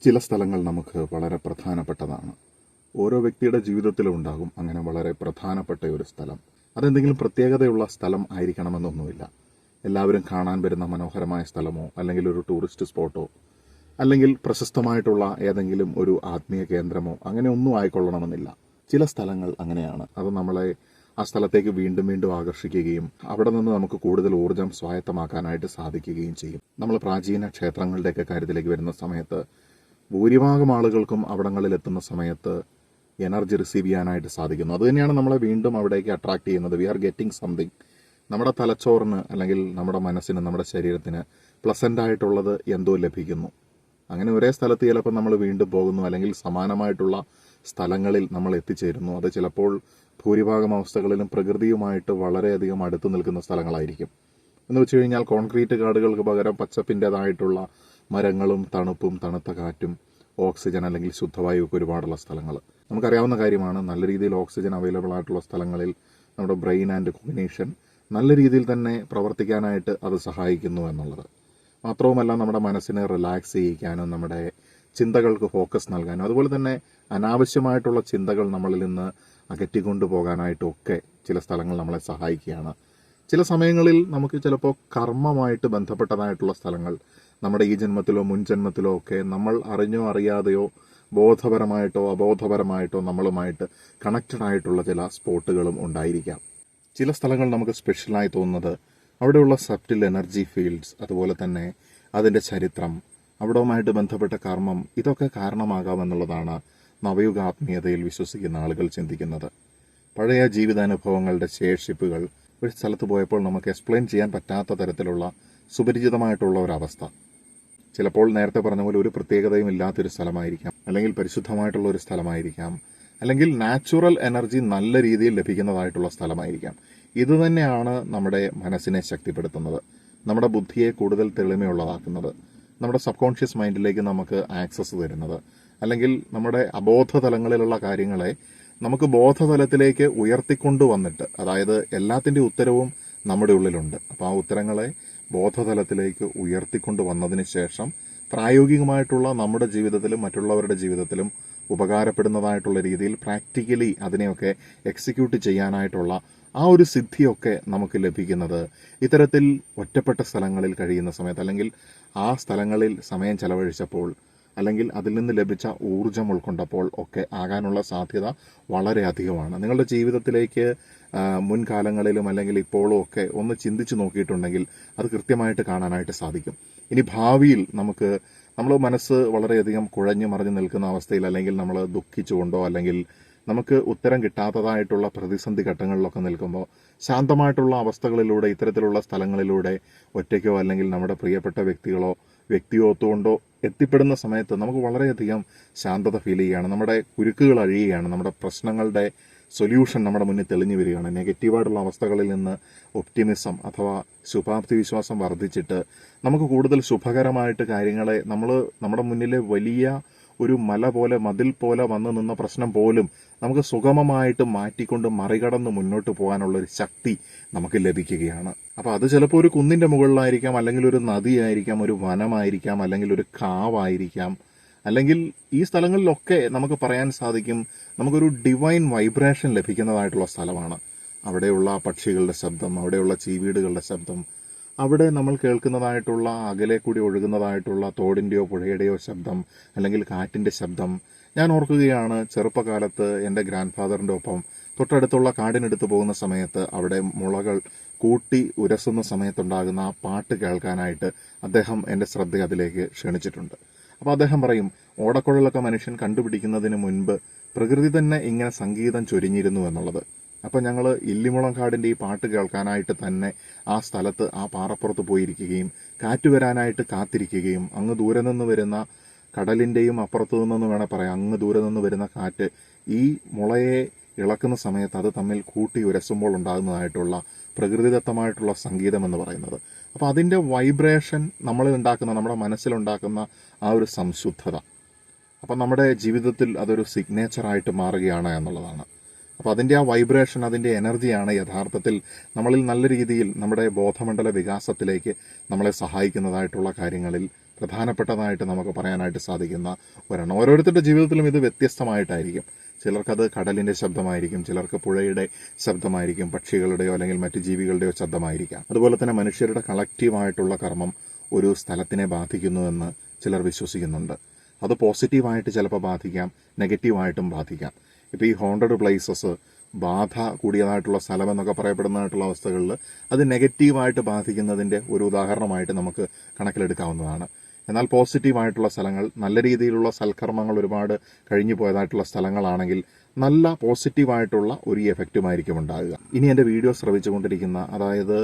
ചില സ്ഥലങ്ങൾ നമുക്ക് വളരെ പ്രധാനപ്പെട്ടതാണ്. ഓരോ വ്യക്തിയുടെ ജീവിതത്തിലും ഉണ്ടാകും അങ്ങനെ വളരെ പ്രധാനപ്പെട്ട ഒരു സ്ഥലം. അതെന്തെങ്കിലും പ്രത്യേകതയുള്ള സ്ഥലം ആയിരിക്കണമെന്നൊന്നുമില്ല. എല്ലാവരും കാണാൻ വരുന്ന മനോഹരമായ സ്ഥലമോ അല്ലെങ്കിൽ ഒരു ടൂറിസ്റ്റ് സ്പോട്ടോ അല്ലെങ്കിൽ പ്രശസ്തമായിട്ടുള്ള ഏതെങ്കിലും ഒരു ആത്മീയ കേന്ദ്രമോ അങ്ങനെ ഒന്നും ആയിക്കൊള്ളണമെന്നില്ല. ചില സ്ഥലങ്ങൾ അങ്ങനെയാണ്. അത് നമ്മളെ ആ സ്ഥലത്തേക്ക് വീണ്ടും വീണ്ടും ആകർഷിക്കുകയും അവിടെ നിന്ന് നമുക്ക് കൂടുതൽ ഊർജ്ജം സ്വായത്തമാക്കാനായിട്ട് സാധിക്കുകയും ചെയ്യും. നമ്മൾ പ്രാചീന ക്ഷേത്രങ്ങളുടെയൊക്കെ കാര്യത്തിലേക്ക് വരുന്ന സമയത്ത് ഭൂരിഭാഗം ആളുകൾക്കും അവിടങ്ങളിൽ എത്തുന്ന സമയത്ത് എനർജി റിസീവ് ചെയ്യാനായിട്ട് സാധിക്കുന്നു. അതുതന്നെയാണ് നമ്മളെ വീണ്ടും അവിടേക്ക് അട്രാക്ട് ചെയ്യുന്നത്. We are getting something. നമ്മുടെ തലച്ചോറിന് അല്ലെങ്കിൽ നമ്മുടെ മനസ്സിന് നമ്മുടെ ശരീരത്തിന് പ്ലസൻ്റ് ആയിട്ടുള്ളത് എന്തോ ലഭിക്കുന്നു. അങ്ങനെ ഒരേ സ്ഥലത്ത് ചിലപ്പോൾ നമ്മൾ വീണ്ടും പോകുന്നു, അല്ലെങ്കിൽ സമാനമായിട്ടുള്ള സ്ഥലങ്ങളിൽ നമ്മൾ എത്തിച്ചേരുന്നു. അത് ചിലപ്പോൾ ഭൂരിഭാഗം അവസ്ഥകളിലും പ്രകൃതിയുമായിട്ട് വളരെയധികം അടുത്ത് നിൽക്കുന്ന സ്ഥലങ്ങളായിരിക്കും. എന്ന് വെച്ച് കഴിഞ്ഞാൽ കോൺക്രീറ്റ് കാടുകൾക്ക് പകരം പച്ചപ്പിൻ്റേതായിട്ടുള്ള മരങ്ങളും തണുപ്പും തണുത്ത കാറ്റും ഓക്സിജൻ അല്ലെങ്കിൽ ശുദ്ധവായു ഒക്കെ ഒരുപാടുള്ള സ്ഥലങ്ങൾ. നമുക്കറിയാവുന്ന കാര്യമാണ്, നല്ല രീതിയിൽ ഓക്സിജൻ അവൈലബിൾ ആയിട്ടുള്ള സ്ഥലങ്ങളിൽ നമ്മുടെ ബ്രെയിൻ ആൻഡ് കോഗ്നിഷൻ നല്ല രീതിയിൽ തന്നെ പ്രവർത്തിക്കാനായിട്ട് അത് സഹായിക്കുന്നു എന്നുള്ളത്. മാത്രവുമല്ല, നമ്മുടെ മനസ്സിനെ റിലാക്സ് ചെയ്യിക്കാനും നമ്മുടെ ചിന്തകൾക്ക് ഫോക്കസ് നൽകാനും അതുപോലെ തന്നെ അനാവശ്യമായിട്ടുള്ള ചിന്തകൾ നമ്മളിൽ നിന്ന് അകറ്റിക്കൊണ്ടു പോകാനായിട്ടും ഒക്കെ ചില സ്ഥലങ്ങൾ നമ്മളെ സഹായിക്കുകയാണ്. ചില സമയങ്ങളിൽ നമുക്ക് ചിലപ്പോൾ കർമ്മമായിട്ട് ബന്ധപ്പെട്ടതായിട്ടുള്ള സ്ഥലങ്ങൾ നമ്മുടെ ഈ ജന്മത്തിലോ മുൻ ജന്മത്തിലോ ഒക്കെ നമ്മൾ അറിഞ്ഞോ അറിയാതെയോ ബോധപരമായിട്ടോ അബോധപരമായിട്ടോ നമ്മളുമായിട്ട് കണക്റ്റഡ് ആയിട്ടുള്ള ചില സ്പോട്ടുകളും ഉണ്ടായിരിക്കാം. ചില സ്ഥലങ്ങൾ നമുക്ക് സ്പെഷ്യലായി തോന്നുന്നത് അവിടെയുള്ള സബ്റ്റിൽ എനർജി ഫീൽഡ്സ്, അതുപോലെ തന്നെ അതിൻ്റെ ചരിത്രം, അവിടവുമായിട്ട് ബന്ധപ്പെട്ട കർമ്മം, ഇതൊക്കെ കാരണമാകാമെന്നുള്ളതാണ് നവയുഗ ആത്മീയതയിൽ വിശ്വസിക്കുന്ന ആളുകൾ ചിന്തിക്കുന്നത്. പഴയ ജീവിതാനുഭവങ്ങളുടെ ശേഷിപ്പുകൾ ഒരു സ്ഥലത്ത് പോയപ്പോൾ നമുക്ക് എക്സ്പ്ലെയിൻ ചെയ്യാൻ പറ്റാത്ത തരത്തിലുള്ള സുപരിചിതമായിട്ടുള്ള ഒരവസ്ഥ. ചിലപ്പോൾ നേരത്തെ പറഞ്ഞ പോലെ ഒരു പ്രത്യേകതയും ഇല്ലാത്തൊരു സ്ഥലമായിരിക്കാം, അല്ലെങ്കിൽ പരിശുദ്ധമായിട്ടുള്ള ഒരു സ്ഥലമായിരിക്കാം, അല്ലെങ്കിൽ നാച്ചുറൽ എനർജി നല്ല രീതിയിൽ ലഭിക്കുന്നതായിട്ടുള്ള സ്ഥലമായിരിക്കാം. ഇതുതന്നെയാണ് നമ്മുടെ മനസ്സിനെ ശക്തിപ്പെടുത്തുന്നത്, നമ്മുടെ ബുദ്ധിയെ കൂടുതൽ തെളിമയുള്ളതാക്കുന്നത്, നമ്മുടെ സബ് കോൺഷ്യസ് മൈൻഡിലേക്ക് നമുക്ക് ആക്സസ് തരുന്നത്, അല്ലെങ്കിൽ നമ്മുടെ അബോധതലങ്ങളിലുള്ള കാര്യങ്ങളെ നമുക്ക് ബോധതലത്തിലേക്ക് ഉയർത്തിക്കൊണ്ടുവന്നിട്ട്, അതായത് എല്ലാത്തിൻ്റെ ഉത്തരവും നമ്മുടെ ഉള്ളിലുണ്ട്. അപ്പോൾ ആ ഉത്തരങ്ങളെ ബോധതലത്തിലേക്ക് ഉയർത്തിക്കൊണ്ട് വന്നതിന് ശേഷം പ്രായോഗികമായിട്ടുള്ള നമ്മുടെ ജീവിതത്തിലും മറ്റുള്ളവരുടെ ജീവിതത്തിലും ഉപകാരപ്പെടുന്നതായിട്ടുള്ള രീതിയിൽ പ്രാക്ടിക്കലി അതിനെയൊക്കെ എക്സിക്യൂട്ട് ചെയ്യാനായിട്ടുള്ള ആ ഒരു സിദ്ധിയൊക്കെ നമുക്ക് ലഭിക്കുന്നത് ഇത്തരത്തിൽ ഒറ്റപ്പെട്ട സ്ഥലങ്ങളിൽ കഴിയുന്ന സമയത്ത്, അല്ലെങ്കിൽ ആ സ്ഥലങ്ങളിൽ സമയം ചെലവഴിച്ചപ്പോൾ, അല്ലെങ്കിൽ അതിൽ നിന്ന് ലഭിച്ച ഊർജം ഉൾക്കൊണ്ടപ്പോൾ ഒക്കെ ആകാനുള്ള സാധ്യത വളരെ അധികമാണ്. നിങ്ങളുടെ ജീവിതത്തിലേക്ക് മുൻകാലങ്ങളിലും അല്ലെങ്കിൽ ഇപ്പോഴും ഒക്കെ ഒന്ന് ചിന്തിച്ചു നോക്കിയിട്ടുണ്ടെങ്കിൽ അത് കൃത്യമായിട്ട് കാണാനായിട്ട് സാധിക്കും. ഇനി ഭാവിയിൽ നമ്മൾ മനസ്സ് വളരെയധികം കുഴഞ്ഞു മറിഞ്ഞു നിൽക്കുന്ന അവസ്ഥയിൽ, അല്ലെങ്കിൽ നമ്മൾ ദുഃഖിച്ചുകൊണ്ടോ അല്ലെങ്കിൽ നമുക്ക് ഉത്തരം കിട്ടാത്തതായിട്ടുള്ള പ്രതിസന്ധി ഘട്ടങ്ങളിലൊക്കെ നിൽക്കുമ്പോൾ ശാന്തമായിട്ടുള്ള അവസ്ഥകളിലൂടെ ഇത്തരത്തിലുള്ള സ്ഥലങ്ങളിലൂടെ ഒറ്റയ്ക്കോ അല്ലെങ്കിൽ നമ്മുടെ പ്രിയപ്പെട്ട വ്യക്തിയോ ഒത്തുകൊണ്ടോ എത്തിപ്പെടുന്ന സമയത്ത് നമുക്ക് വളരെയധികം ശാന്തത ഫീൽ ചെയ്യുകയാണ്. നമ്മുടെ കുരുക്കുകൾ അഴിയുകയാണ്. നമ്മുടെ പ്രശ്നങ്ങളുടെ സൊല്യൂഷൻ നമ്മുടെ മുന്നിൽ തെളിഞ്ഞു വരികയാണ്. നെഗറ്റീവായിട്ടുള്ള അവസ്ഥകളിൽ നിന്ന് ഒപ്റ്റിമിസം അഥവാ ശുഭാപ്തി വിശ്വാസം വർദ്ധിച്ചിട്ട് നമുക്ക് കൂടുതൽ ശുഭകരമായിട്ട് കാര്യങ്ങളെ നമ്മുടെ മുന്നിലെ വലിയ ഒരു മല പോലെ മതിൽ പോലെ വന്നു നിന്ന പ്രശ്നം പോലും നമുക്ക് സുഗമമായിട്ട് മാറ്റിക്കൊണ്ട് മറികടന്ന് മുന്നോട്ട് പോകാനുള്ള ഒരു ശക്തി നമുക്ക് ലഭിക്കുകയാണ്. അപ്പോൾ അത് ചിലപ്പോൾ ഒരു കുന്നിൻ്റെ മുകളിലായിരിക്കാം, അല്ലെങ്കിൽ ഒരു നദിയായിരിക്കാം, ഒരു വനമായിരിക്കാം, അല്ലെങ്കിൽ ഒരു കാവായിരിക്കാം, അല്ലെങ്കിൽ ഈ സ്ഥലങ്ങളിലൊക്കെ നമുക്ക് പറയാൻ സാധിക്കും നമുക്കൊരു ഡിവൈൻ വൈബ്രേഷൻ ലഭിക്കുന്നതായിട്ടുള്ള സ്ഥലമാണ്. അവിടെയുള്ള പക്ഷികളുടെ ശബ്ദം, അവിടെയുള്ള ചീവീടുകളുടെ ശബ്ദം, അവിടെ നമ്മൾ കേൾക്കുന്നതായിട്ടുള്ള അകലെ കൂടി ഒഴുകുന്നതായിട്ടുള്ള തോടിൻ്റെയോ പുഴയുടെയോ ശബ്ദം, അല്ലെങ്കിൽ കാറ്റിൻ്റെ ശബ്ദം. ഞാൻ ഓർക്കുകയാണ്, ചെറുപ്പകാലത്ത് എൻ്റെ ഗ്രാൻഡ് ഫാദറിൻ്റെ ഒപ്പം തൊട്ടടുത്തുള്ള കാടിനെടുത്ത് പോകുന്ന സമയത്ത് അവിടെ മുളകൾ കൂട്ടി ഉരസുന്ന സമയത്തുണ്ടാകുന്ന ആ പാട്ട് കേൾക്കാനായിട്ട് അദ്ദേഹം എൻ്റെ ശ്രദ്ധ അതിലേക്ക് ക്ഷണിച്ചിട്ടുണ്ട്. അപ്പോൾ അദ്ദേഹം പറയും, ഓടക്കുഴലൊക്കെ മനുഷ്യൻ കണ്ടുപിടിക്കുന്നതിന് മുൻപ് പ്രകൃതി തന്നെ ഇങ്ങനെ സംഗീതം ചൊരിഞ്ഞിരുന്നു എന്നുള്ളത്. അപ്പം ഞങ്ങൾ ഇല്ലിമുളം കാടിൻ്റെ ഈ പാട്ട് കേൾക്കാനായിട്ട് തന്നെ ആ സ്ഥലത്ത് ആ പാറപ്പുറത്ത് പോയിരിക്കുകയും കാറ്റ് വരാനായിട്ട് കാത്തിരിക്കുകയും അങ്ങ് ദൂരെ നിന്ന് വരുന്ന കടലിൻ്റെയും അപ്പുറത്തു നിന്നെന്ന് വേണേൽ പറയാം, അങ്ങ് ദൂരെ നിന്ന് വരുന്ന കാറ്റ് ഈ മുളയെ ഇളക്കുന്ന സമയത്ത് അത് തമ്മിൽ കൂട്ടി ഉരസുമ്പോൾ ഉണ്ടാകുന്നതായിട്ടുള്ള പ്രകൃതിദത്തമായിട്ടുള്ള സംഗീതം എന്ന് പറയുന്നത്. അപ്പോൾ അതിൻ്റെ വൈബ്രേഷൻ നമ്മുടെ മനസ്സിലുണ്ടാക്കുന്ന ആ ഒരു സംശുദ്ധത, അപ്പം നമ്മുടെ ജീവിതത്തിൽ അതൊരു സിഗ്നേച്ചറായിട്ട് മാറുകയാണ് എന്നുള്ളതാണ്. അപ്പോൾ അതിൻ്റെ ആ വൈബ്രേഷൻ, അതിൻ്റെ എനർജിയാണ് യഥാർത്ഥത്തിൽ നമ്മളിൽ നല്ല രീതിയിൽ നമ്മുടെ ബോധമണ്ഡല വികാസത്തിലേക്ക് നമ്മളെ സഹായിക്കുന്നതായിട്ടുള്ള കാര്യങ്ങളിൽ പ്രധാനപ്പെട്ടതായിട്ട് നമുക്ക് പറയാനായിട്ട് സാധിക്കുന്ന ഒരെണ്ണം. ഓരോരുത്തരുടെ ജീവിതത്തിലും ഇത് വ്യത്യസ്തമായിട്ടായിരിക്കും. ചിലർക്കത് കടലിന്റെ ശബ്ദമായിരിക്കും, ചിലർക്ക് പുഴയുടെ ശബ്ദമായിരിക്കും, പക്ഷികളുടെയോ അല്ലെങ്കിൽ മറ്റു ജീവികളുടെയോ ശബ്ദമായിരിക്കാം. അതുപോലെ തന്നെ മനുഷ്യരുടെ കളക്റ്റീവായിട്ടുള്ള കർമ്മം ഒരു സ്ഥലത്തിനെ ബാധിക്കുന്നുവെന്ന് ചിലർ വിശ്വസിക്കുന്നുണ്ട്. അത് പോസിറ്റീവായിട്ട് ചിലപ്പോൾ ബാധിക്കാം, നെഗറ്റീവായിട്ടും ബാധിക്കാം. ഇപ്പോൾ ഈ ഹോണ്ടഡ് പ്ലേസസ്, ബാധ കൂടിയതായിട്ടുള്ള സ്ഥലം എന്നൊക്കെ പറയപ്പെടുന്നതായിട്ടുള്ള അവസ്ഥകളിൽ അത് നെഗറ്റീവായിട്ട് ബാധിക്കുന്നതിൻ്റെ ഒരു ഉദാഹരണമായിട്ട് നമുക്ക് കണക്കിലെടുക്കാവുന്നതാണ്. എന്നാൽ പോസിറ്റീവായിട്ടുള്ള സ്ഥലങ്ങൾ, നല്ല രീതിയിലുള്ള സൽക്കർമ്മങ്ങൾ ഒരുപാട് കഴിഞ്ഞു പോയതായിട്ടുള്ള സ്ഥലങ്ങളാണെങ്കിൽ നല്ല പോസിറ്റീവായിട്ടുള്ള ഒരു എഫക്റ്റുമായിരിക്കും ഉണ്ടാകുക. ഇനി എൻ്റെ വീഡിയോ ശ്രവിച്ചുകൊണ്ടിരിക്കുന്ന, അതായത്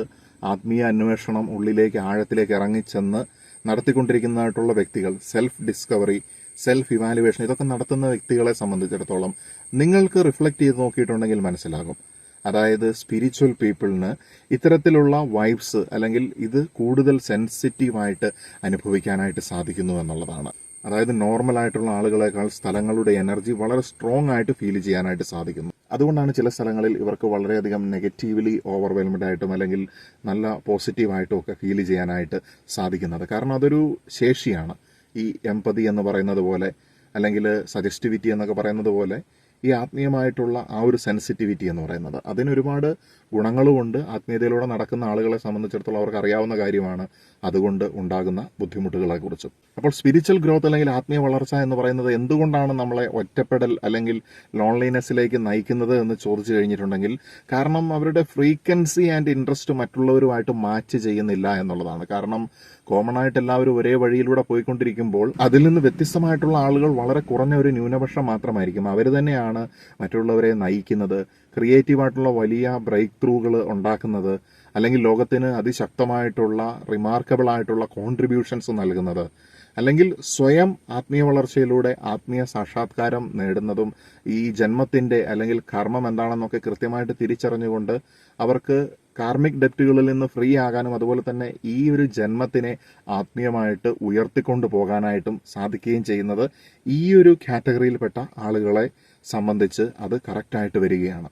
ആത്മീയ അന്വേഷണം ഉള്ളിലേക്ക് ആഴത്തിലേക്ക് ഇറങ്ങിച്ചെന്ന് നടത്തിക്കൊണ്ടിരിക്കുന്നതായിട്ടുള്ള വ്യക്തികൾ, സെൽഫ് ഡിസ്കവറി, സെൽഫ് ഇവാലുവേഷൻ ഇതൊക്കെ നടത്തുന്ന വ്യക്തികളെ സംബന്ധിച്ചിടത്തോളം നിങ്ങൾക്ക് റിഫ്ലക്റ്റ് ചെയ്ത് നോക്കിയിട്ടുണ്ടെങ്കിൽ മനസ്സിലാകും. അതായത് സ്പിരിച്വൽ പീപ്പിളിന് ഇത്തരത്തിലുള്ള വൈബ്സ് അല്ലെങ്കിൽ ഇത് കൂടുതൽ സെൻസിറ്റീവായിട്ട് അനുഭവിക്കാനായിട്ട് സാധിക്കുന്നു എന്നുള്ളതാണ്. അതായത് നോർമലായിട്ടുള്ള ആളുകളെക്കാൾ സ്ഥലങ്ങളുടെ എനർജി വളരെ സ്ട്രോങ് ആയിട്ട് ഫീൽ ചെയ്യാനായിട്ട് സാധിക്കുന്നു. അതുകൊണ്ടാണ് ചില സ്ഥലങ്ങളിൽ ഇവർക്ക് വളരെയധികം നെഗറ്റീവ്ലി ഓവർവെൽമഡ് ആയിട്ടും അല്ലെങ്കിൽ നല്ല പോസിറ്റീവായിട്ടും ഒക്കെ ഫീൽ ചെയ്യാനായിട്ട് സാധിക്കുന്നത്. കാരണം അതൊരു ശേഷിയാണ്. ഈ എംപതി എന്ന് പറയുന്നത് പോലെ അല്ലെങ്കിൽ സജസ്റ്റിവിറ്റി എന്നൊക്കെ പറയുന്നത് പോലെ ഈ ആത്മീയമായിട്ടുള്ള ആ ഒരു സെൻസിറ്റിവിറ്റി എന്ന് പറയുന്നത് അതിനൊരുപാട് ഗുണങ്ങളുമുണ്ട്. ആത്മീയതയിലൂടെ നടക്കുന്ന ആളുകളെ സംബന്ധിച്ചിടത്തോളം അവർക്ക് അറിയാവുന്ന കാര്യമാണ് അതുകൊണ്ട് ഉണ്ടാകുന്ന ബുദ്ധിമുട്ടുകളെ കുറിച്ചും. അപ്പോൾ സ്പിരിച്വൽ ഗ്രോത്ത് അല്ലെങ്കിൽ ആത്മീയ വളർച്ച എന്ന് പറയുന്നത് എന്തുകൊണ്ടാണ് നമ്മളെ ഒറ്റപ്പെടൽ അല്ലെങ്കിൽ ലോൺലിനെസ്സിലേക്ക് നയിക്കുന്നത് എന്ന് ചോദിച്ചു കഴിഞ്ഞിട്ടുണ്ടെങ്കിൽ കാരണം അവരുടെ ഫ്രീക്വൻസി ആൻഡ് ഇൻട്രസ്റ്റ് മറ്റുള്ളവരുമായിട്ട് മാച്ച് ചെയ്യുന്നില്ല എന്നുള്ളതാണ്. കാരണം കോമൺ ആയിട്ട് എല്ലാവരും ഒരേ വഴിയിലൂടെ പോയിക്കൊണ്ടിരിക്കുമ്പോൾ അതിൽ നിന്ന് വ്യത്യസ്തമായിട്ടുള്ള ആളുകൾ വളരെ കുറഞ്ഞ ഒരു ന്യൂനപക്ഷം മാത്രമായിരിക്കും. അവർ തന്നെയാണ് മറ്റുള്ളവരെ നയിക്കുന്നത്, ക്രിയേറ്റീവായിട്ടുള്ള വലിയ ബ്രേക്ക് ത്രൂകൾ ഉണ്ടാക്കുന്നത്, അല്ലെങ്കിൽ ലോകത്തിന് അതിശക്തമായിട്ടുള്ള റിമാർക്കബിൾ ആയിട്ടുള്ള കോൺട്രിബ്യൂഷൻസ് നൽകുന്നത്, അല്ലെങ്കിൽ സ്വയം ആത്മീയ വളർച്ചയിലൂടെ ആത്മീയ സാക്ഷാത്കാരം നേടുന്നതും ഈ ജന്മത്തിന്റെ അല്ലെങ്കിൽ കർമ്മം എന്താണെന്നൊക്കെ കൃത്യമായിട്ട് തിരിച്ചറിഞ്ഞുകൊണ്ട് അവർക്ക് കാർമിക് ഡെപ്റ്റുകളിൽ നിന്ന് ഫ്രീ ആകാനും അതുപോലെ തന്നെ ഈ ഒരു ജന്മത്തിനെ ആത്മീയമായിട്ട് ഉയർത്തിക്കൊണ്ടു പോകാനായിട്ടും സാധിക്കുകയും ചെയ്യുന്നത് ഈ ഒരു കാറ്റഗറിയിൽപ്പെട്ട ആളുകളെ സംബന്ധിച്ച് അത് കറക്റ്റായിട്ട് വരികയാണ്.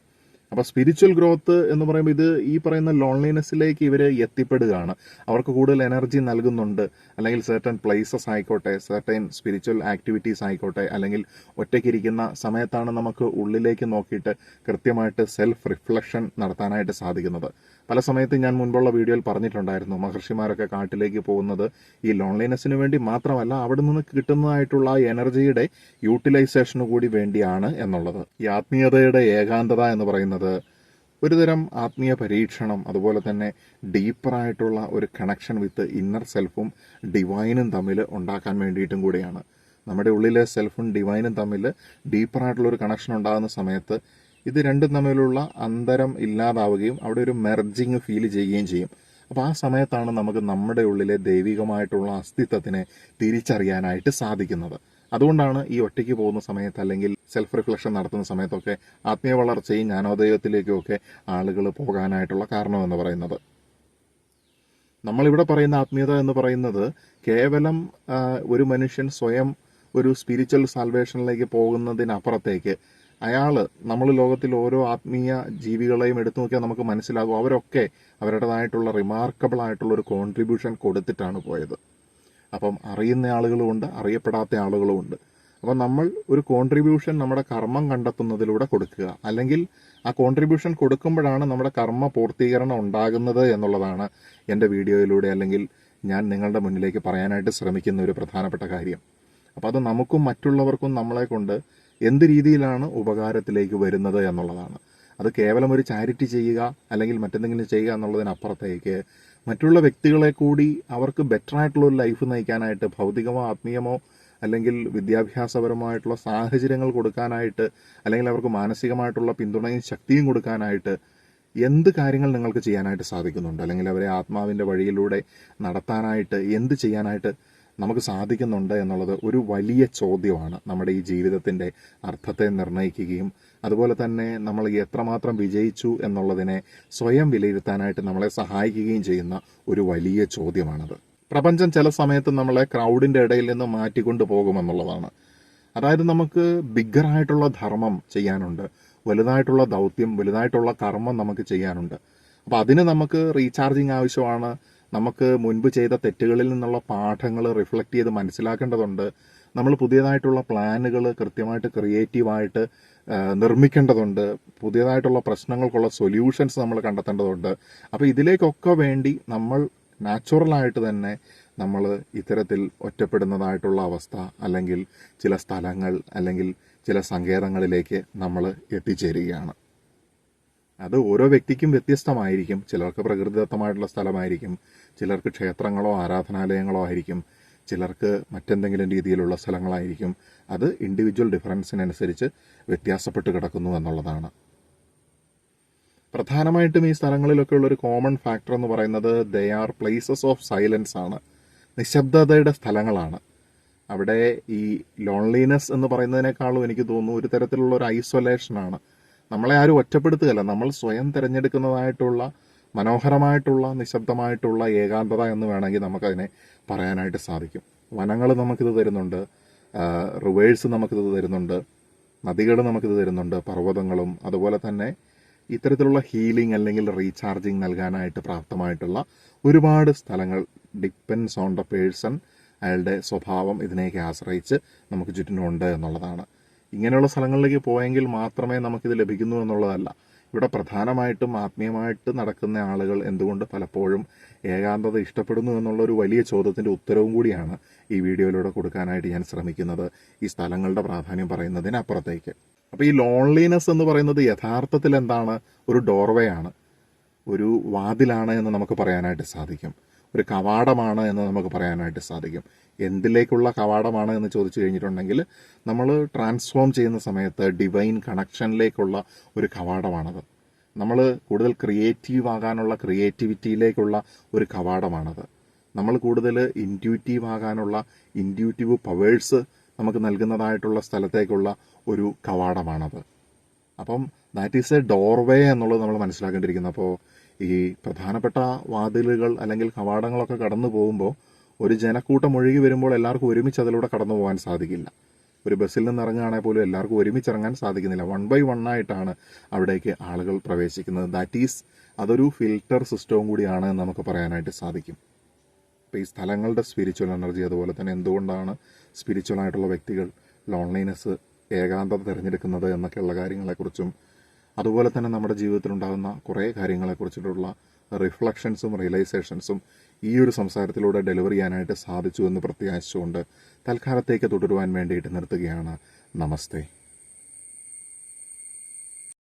അപ്പോൾ സ്പിരിച്വൽ ഗ്രോത്ത് എന്ന് പറയുമ്പോൾ ഇത് ഈ പറയുന്ന ലോൺലിനെസ്സിലേക്ക് ഇവർ എത്തിപ്പെടുകയാണ്. അവർക്ക് കൂടുതൽ എനർജി നൽകുന്നുണ്ട്. അല്ലെങ്കിൽ സർട്ടൻ പ്ലേസസ് ആയിക്കോട്ടെ, സർട്ടൻ സ്പിരിച്വൽ ആക്ടിവിറ്റീസ് ആയിക്കോട്ടെ, അല്ലെങ്കിൽ ഒറ്റയ്ക്കിരിക്കുന്ന സമയത്താണ് നമുക്ക് ഉള്ളിലേക്ക് നോക്കിയിട്ട് കൃത്യമായിട്ട് സെൽഫ് റിഫ്ലക്ഷൻ നടത്താനായിട്ട് സാധിക്കുന്നത്. പല സമയത്തും ഞാൻ മുൻപുള്ള വീഡിയോയിൽ പറഞ്ഞിട്ടുണ്ടായിരുന്നു, മഹർഷിമാരൊക്കെ കാട്ടിലേക്ക് പോകുന്നത് ഈ ലോൺലിനെസ്സിന് വേണ്ടി മാത്രമല്ല, അവിടെ നിന്ന് കിട്ടുന്നതായിട്ടുള്ള ആ എനർജിയുടെ യൂട്ടിലൈസേഷന് കൂടി വേണ്ടിയാണ് എന്നുള്ളത്. ഈ ആത്മീയതയുടെ ഏകാന്തത എന്ന് പറയുന്നത് ഒരുതരം ആത്മീയ പരീക്ഷണം, അതുപോലെ തന്നെ ഡീപ്പറായിട്ടുള്ള ഒരു കണക്ഷൻ വിത്ത് ഇന്നർ സെൽഫും ഡിവൈനും തമ്മിൽ ഉണ്ടാക്കാൻ വേണ്ടിയിട്ടും കൂടിയാണ്. നമ്മുടെ ഉള്ളിലെ സെൽഫും ഡിവൈനും തമ്മിൽ ഡീപ്പറായിട്ടുള്ള ഒരു കണക്ഷൻ ഉണ്ടാകുന്ന സമയത്ത് ഇത് രണ്ടും തമ്മിലുള്ള അന്തരം ഇല്ലാതാവുകയും അവിടെ ഒരു മെർജിങ് ഫീൽ ചെയ്യുകയും ചെയ്യും. അപ്പോൾ ആ സമയത്താണ് നമുക്ക് നമ്മുടെ ഉള്ളിലെ ദൈവികമായിട്ടുള്ള അസ്തിത്വത്തിനെ തിരിച്ചറിയാനായിട്ട് സാധിക്കുന്നത്. അതുകൊണ്ടാണ് ഈ ഒറ്റയ്ക്ക് പോകുന്ന സമയത്ത് അല്ലെങ്കിൽ സെൽഫ് റിഫ്ലക്ഷൻ നടത്തുന്ന സമയത്തൊക്കെ ആത്മീയ വളർച്ചയും ജ്ഞാനോദയത്തിലേക്കും ഒക്കെ ആളുകൾ പോകാനായിട്ടുള്ള കാരണമെന്ന് പറയുന്നത്. നമ്മളിവിടെ പറയുന്ന ആത്മീയത എന്ന് പറയുന്നത് കേവലം ഒരു മനുഷ്യൻ സ്വയം ഒരു സ്പിരിച്വൽ സാൽവേഷനിലേക്ക് പോകുന്നതിനപ്പുറത്തേക്ക് നമ്മൾ ലോകത്തിൽ ഓരോ ആത്മീയ ജീവികളെയും എടുത്തു നോക്കിയാൽ നമുക്ക് മനസ്സിലാകും അവരൊക്കെ അവരുടേതായിട്ടുള്ള റിമാർക്കബിൾ ആയിട്ടുള്ള ഒരു കോൺട്രിബ്യൂഷൻ കൊടുത്തിട്ടാണ് പോയത്. അപ്പം അറിയുന്ന ആളുകളുമുണ്ട്, അറിയപ്പെടാത്ത ആളുകളുമുണ്ട്. അപ്പം നമ്മൾ ഒരു കോൺട്രിബ്യൂഷൻ നമ്മുടെ കർമ്മം കണ്ടെത്തുന്നതിലൂടെ കൊടുക്കുക, അല്ലെങ്കിൽ ആ കോൺട്രിബ്യൂഷൻ കൊടുക്കുമ്പോഴാണ് നമ്മുടെ കർമ്മ പൂർത്തീകരണം ഉണ്ടാകുന്നത് എന്നുള്ളതാണ് എൻ്റെ വീഡിയോയിലൂടെ അല്ലെങ്കിൽ ഞാൻ നിങ്ങളുടെ മുന്നിലേക്ക് പറയാനായിട്ട് ശ്രമിക്കുന്ന ഒരു പ്രധാനപ്പെട്ട കാര്യം. അപ്പോൾ അത് നമുക്കും മറ്റുള്ളവർക്കും നമ്മളെ കൊണ്ട് എന്ത് രീതിയിലാണ് ഉപകാരത്തിലേക്ക് വരുന്നത് എന്നുള്ളതാണ്. അത് കേവലം ഒരു ചാരിറ്റി ചെയ്യുക അല്ലെങ്കിൽ മറ്റെന്തെങ്കിലും ചെയ്യുക എന്നുള്ളതിനപ്പുറത്തേക്ക് മറ്റുള്ള വ്യക്തികളെ കൂടി അവർക്ക് ബെറ്റർ ആയിട്ടുള്ള ഒരു ലൈഫ് നയിക്കാനായിട്ട് ഭൗതികമോ ആത്മീയമോ അല്ലെങ്കിൽ വിദ്യാഭ്യാസപരമായിട്ടുള്ള സാഹചര്യങ്ങൾ കൊടുക്കാനായിട്ട് അല്ലെങ്കിൽ അവർക്ക് മാനസികമായിട്ടുള്ള പിന്തുണയും ശക്തിയും കൊടുക്കാനായിട്ട് എന്ത് കാര്യങ്ങൾ നിങ്ങൾക്ക് ചെയ്യാനായിട്ട് സാധിക്കുന്നുണ്ട്, അല്ലെങ്കിൽ അവരെ ആത്മാവിൻ്റെ വഴിയിലൂടെ നടത്താനായിട്ട് എന്ത് ചെയ്യാനായിട്ട് നമുക്ക് സാധിക്കുന്നുണ്ട് എന്നുള്ളത് ഒരു വലിയ ചോദ്യമാണ്. നമ്മുടെ ഈ ജീവിതത്തിൻ്റെ അർത്ഥത്തെ നിർണ്ണയിക്കുകയും അതുപോലെ തന്നെ നമ്മൾ എത്രമാത്രം വിജയിച്ചു എന്നുള്ളതിനെ സ്വയം വിലയിരുത്താനായിട്ട് നമ്മളെ സഹായിക്കുകയും ചെയ്യുന്ന ഒരു വലിയ ചോദ്യമാണത്. പ്രപഞ്ചം ചില സമയത്ത് നമ്മളെ ക്രൗഡിൻ്റെ ഇടയിൽ നിന്ന് മാറ്റിക്കൊണ്ടു പോകുമെന്നുള്ളതാണ്. അതായത് നമുക്ക് ബിഗ്ഗറായിട്ടുള്ള ധർമ്മം ചെയ്യാനുണ്ട്, വലുതായിട്ടുള്ള ദൗത്യം, വലുതായിട്ടുള്ള കർമ്മം നമുക്ക് ചെയ്യാനുണ്ട്. അപ്പോൾ അതിന് നമുക്ക് റീചാർജിങ് ആവശ്യമാണ്, നമുക്ക് മുൻപ് ചെയ്ത തെറ്റുകളിൽ നിന്നുള്ള പാഠങ്ങൾ റിഫ്ലക്റ്റ് ചെയ്ത് മനസ്സിലാക്കേണ്ടതുണ്ട്. നമ്മൾ പുതിയതായിട്ടുള്ള പ്ലാനുകൾ കൃത്യമായിട്ട് ക്രിയേറ്റീവായിട്ട് നിർമ്മിക്കേണ്ടതുണ്ട്. പുതിയതായിട്ടുള്ള പ്രശ്നങ്ങൾക്കുള്ള സൊല്യൂഷൻസ് നമ്മൾ കണ്ടെത്തേണ്ടതുണ്ട്. അപ്പോൾ ഇതിലേക്കൊക്കെ വേണ്ടി നമ്മൾ നാച്ചുറലായിട്ട് തന്നെ നമ്മൾ ഇത്തരത്തിൽ ഒറ്റപ്പെടുന്നതായിട്ടുള്ള അവസ്ഥ, അല്ലെങ്കിൽ ചില സ്ഥലങ്ങൾ, അല്ലെങ്കിൽ ചില സങ്കേതങ്ങളിലേക്ക് നമ്മൾ എത്തിച്ചേരുകയാണ്. അത് ഓരോ വ്യക്തിക്കും വ്യത്യസ്തമായിരിക്കും. ചിലർക്ക് പ്രകൃതിദത്തമായിട്ടുള്ള സ്ഥലമായിരിക്കും, ചിലർക്ക് ക്ഷേത്രങ്ങളോ ആരാധനാലയങ്ങളോ ആയിരിക്കും, ചിലർക്ക് മറ്റെന്തെങ്കിലും രീതിയിലുള്ള സ്ഥലങ്ങളായിരിക്കും. അത് ഇൻഡിവിജ്വൽ ഡിഫറൻസിനനുസരിച്ച് വ്യത്യാസപ്പെട്ട് കിടക്കുന്നു എന്നുള്ളതാണ്. പ്രധാനമായിട്ടും ഈ സ്ഥലങ്ങളിലൊക്കെ ഉള്ളൊരു കോമൺ ഫാക്ടർ എന്ന് പറയുന്നത് they are places of silence ആണ്, നിശബ്ദതയുടെ സ്ഥലങ്ങളാണ്. അവിടെ ഈ ലോൺലിനെസ് എന്ന് പറയുന്നതിനേക്കാളും എനിക്ക് തോന്നുന്നു ഒരു തരത്തിലുള്ള ഒരു ഐസൊലേഷനാണ്. നമ്മളെ ആരും ഒറ്റപ്പെടുത്തുകയല്ല, നമ്മൾ സ്വയം തിരഞ്ഞെടുക്കുന്നതായിട്ടുള്ള മനോഹരമായിട്ടുള്ള നിശബ്ദമായിട്ടുള്ള ഏകാന്തത എന്ന് വേണമെങ്കിൽ നമുക്കതിനെ പറയാനായിട്ട് സാധിക്കും. വനങ്ങൾ നമുക്കിത് തരുന്നുണ്ട്, റിവേഴ്സ് നമുക്കിത് തരുന്നുണ്ട്, നദികൾ നമുക്കിത് തരുന്നുണ്ട്, പർവ്വതങ്ങളും. അതുപോലെ തന്നെ ഇത്തരത്തിലുള്ള ഹീലിംഗ് അല്ലെങ്കിൽ റീചാർജിങ് നൽകാനായിട്ട് പ്രാപ്തമായിട്ടുള്ള ഒരുപാട് സ്ഥലങ്ങൾ ഡിപ്പെൻസ് ഓൺ ദ പേഴ്സൺ, അയാളുടെ സ്വഭാവം ഇതിനെയൊക്കെ ആശ്രയിച്ച് നമുക്ക് ചുറ്റിനുണ്ട് എന്നുള്ളതാണ്. ഇങ്ങനെയുള്ള സ്ഥലങ്ങളിലേക്ക് പോയെങ്കിൽ മാത്രമേ നമുക്കിത് ലഭിക്കുന്നു എന്നുള്ളതല്ല. ഇവിടെ പ്രധാനമായിട്ടും ആത്മീയമായിട്ട് നടക്കുന്ന ആളുകൾ എന്തുകൊണ്ട് പലപ്പോഴും ഏകാന്തത ഇഷ്ടപ്പെടുന്നു എന്നുള്ളൊരു വലിയ ചോദ്യത്തിൻ്റെ ഉത്തരവും കൂടിയാണ് ഈ വീഡിയോയിലൂടെ കൊടുക്കാനായിട്ട് ഞാൻ ശ്രമിക്കുന്നത്, ഈ സ്ഥലങ്ങളുടെ പ്രാധാന്യം പറയുന്നതിനപ്പുറത്തേക്ക്. അപ്പോൾ ഈ ലോൺലിനെസ് എന്ന് പറയുന്നത് യഥാർത്ഥത്തിൽ എന്താണ്? ഒരു ഡോർവേ ആണ്, ഒരു വാതിലാണ് എന്ന് നമുക്ക് പറയാനായിട്ട് സാധിക്കും, ഒരു കവാടമാണ് എന്ന് നമുക്ക് പറയാനായിട്ട് സാധിക്കും. എന്തിലേക്കുള്ള കവാടമാണ് എന്ന് ചോദിച്ചു കഴിഞ്ഞിട്ടുണ്ടെങ്കിൽ നമ്മൾ ട്രാൻസ്ഫോം ചെയ്യുന്ന സമയത്ത് ഡിവൈൻ കണക്ഷനിലേക്കുള്ള ഒരു കവാടമാണത്. നമ്മൾ കൂടുതൽ ക്രിയേറ്റീവ് ആകാനുള്ള ക്രിയേറ്റിവിറ്റിയിലേക്കുള്ള ഒരു കവാടമാണത്. നമ്മൾ കൂടുതൽ ഇൻറ്റ്യൂറ്റീവ് ആകാനുള്ള ഇൻറ്റ്യൂറ്റീവ് പവേഴ്സ് നമുക്ക് നൽകുന്നതായിട്ടുള്ള സ്ഥലത്തേക്കുള്ള ഒരു കവാടമാണത്. അപ്പം ദാറ്റ് ഈസ് എ ഡോർവേ എന്നുള്ളത് നമ്മൾ മനസ്സിലാക്കേണ്ടിയിരിക്കുന്നു. അപ്പോൾ ഈ പ്രധാനപ്പെട്ട വാതിലുകൾ അല്ലെങ്കിൽ കവാടങ്ങളൊക്കെ കടന്നു പോകുമ്പോൾ ഒരു ജനക്കൂട്ടം ഒഴുകി വരുമ്പോൾ എല്ലാവർക്കും ഒരുമിച്ച് അതിലൂടെ കടന്നു പോകാൻ സാധിക്കില്ല. ഒരു ബസ്സിൽ നിന്ന് ഇറങ്ങുകയാണെങ്കിൽ പോലും എല്ലാവർക്കും ഒരുമിച്ച് ഇറങ്ങാൻ സാധിക്കുന്നില്ല. 1 by 1 ആയിട്ടാണ് അവിടേക്ക് ആളുകൾ പ്രവേശിക്കുന്നത്. ദാറ്റ് ഈസ് അതൊരു ഫിൽട്ടർ സിസ്റ്റവും കൂടിയാണ് എന്ന് നമുക്ക് പറയാനായിട്ട് സാധിക്കും. അപ്പോൾ ഈ സ്ഥലങ്ങളുടെ സ്പിരിച്വൽ എനർജി, അതുപോലെ തന്നെ എന്തുകൊണ്ടാണ് സ്പിരിച്വലായിട്ടുള്ള വ്യക്തികൾ ലോൺലിനെസ്, ഏകാന്തത തിരഞ്ഞെടുക്കുന്നത് എന്നൊക്കെയുള്ള കാര്യങ്ങളെക്കുറിച്ചും, അതുപോലെ തന്നെ നമ്മുടെ ജീവിതത്തിലുണ്ടാകുന്ന കുറേ കാര്യങ്ങളെക്കുറിച്ചിട്ടുള്ള റിഫ്ലക്ഷൻസും റിയലൈസേഷൻസും ഈ ഒരു സംസാരത്തിലൂടെ ഡെലിവർ ചെയ്യാനായിട്ട് സാധിച്ചു എന്ന് പ്രത്യാശിച്ചുകൊണ്ട് തൽക്കാലത്തേക്ക് തുടരുവാൻ വേണ്ടിയിട്ട് നിർത്തുകയാണ്. നമസ്തേ.